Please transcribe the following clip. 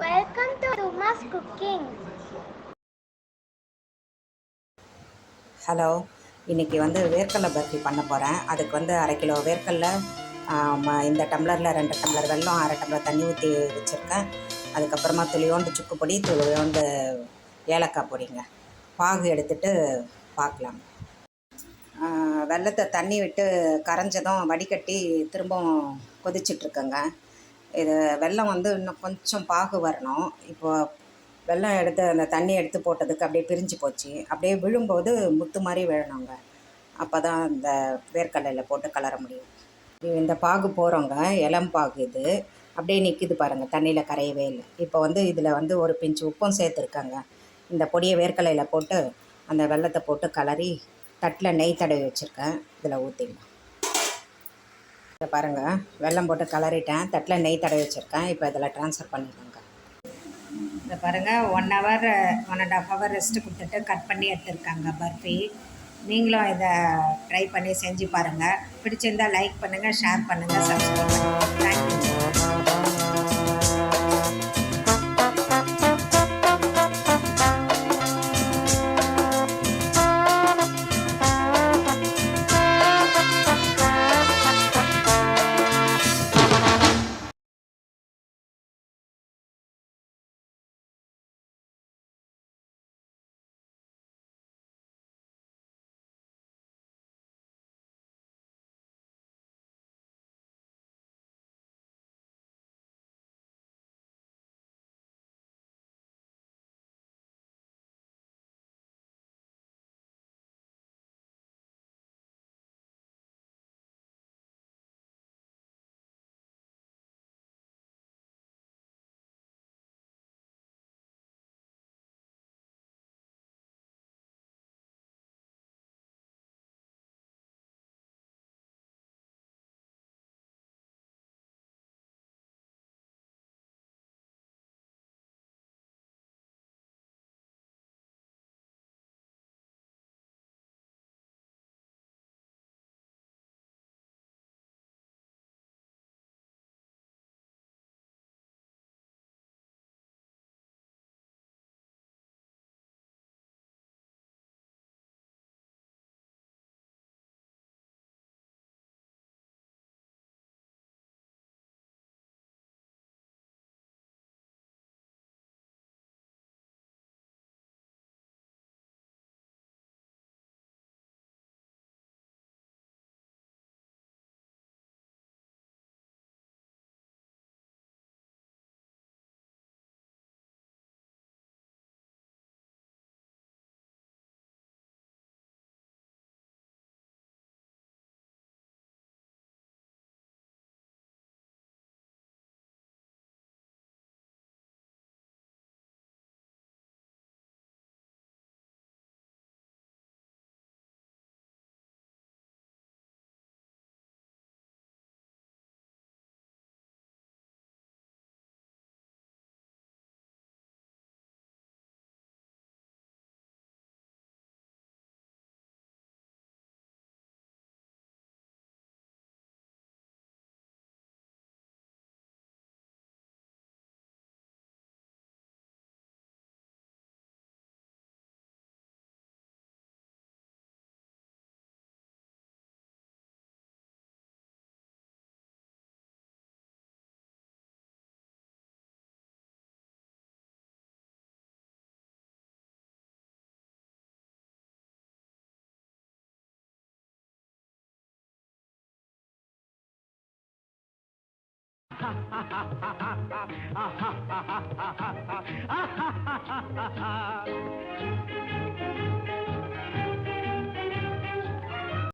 Welcome to Uma's Cooking. Hello, இன்றைக்கி வேர்க்கடலை பர்ஃபி பண்ண போகிறேன். அதுக்கு 1/2 கிலோ வேர்க்கடலை, இந்த டம்ளரில் 2 டம்ளர் வெல்லம், 1/2 டம்ளர் தண்ணி ஊற்றி வச்சுருக்கேன். அதுக்கப்புறமா துளியோண்டு சுக்கு பொடி, துளியோண்டு ஏலக்காய் பொடிங்க. பாகு எடுத்துகிட்டு பார்க்கலாம். வெல்லத்தை தண்ணி விட்டு கரைஞ்சதும் வடிகட்டி திரும்பவும் கொதிச்சிட்ருக்கேங்க. இது வெல்லம் இன்னும் கொஞ்சம் பாகு வரணும். இப்போது வெல்லம் எடுத்து அந்த தண்ணி எடுத்து போட்டதுக்கு அப்படியே பிரிஞ்சு போச்சு. அப்படியே விழும்போது முத்து மாதிரி விழணுங்க. அப்போ தான் இந்த வேர்க்கடலையில் போட்டு கலர முடியும். இந்த பாகு போகிறோங்க, இளம் பாகு இது. அப்படியே நிற்கிது பாருங்கள், தண்ணியில் கரையவே இல்லை. இப்போ இதில் ஒரு பிஞ்சு உப்பும் சேர்த்துருக்காங்க. இந்த பொடியை வேர்க்கடலையில் போட்டு அந்த வெல்லத்தை போட்டு கலரி தட்டில் நெய் தடவி வச்சுருக்கேன். இதில் ஊற்றிடலாம். இதை பாருங்கள், வெல்லம் போட்டு கலரிட்டேன், தட்டில் நெய் தடவி வச்சுருக்கேன். இப்போ இதில் ட்ரான்ஸ்ஃபர் பண்ணிடுங்க. இதை பாருங்கள், 1 ஹவர் 1.5 ஹவர் ரெஸ்ட்டு கொடுத்துட்டு கட் பண்ணி எடுத்துருக்காங்க பர்ஃபி. நீங்களும் இதை ட்ரை பண்ணி செஞ்சு பாருங்கள். பிடிச்சிருந்தால் லைக் பண்ணுங்கள், ஷேர் பண்ணுங்கள், சப்ஸ்கிரைப் பண்ணுங்கள். தேங்க்யூ.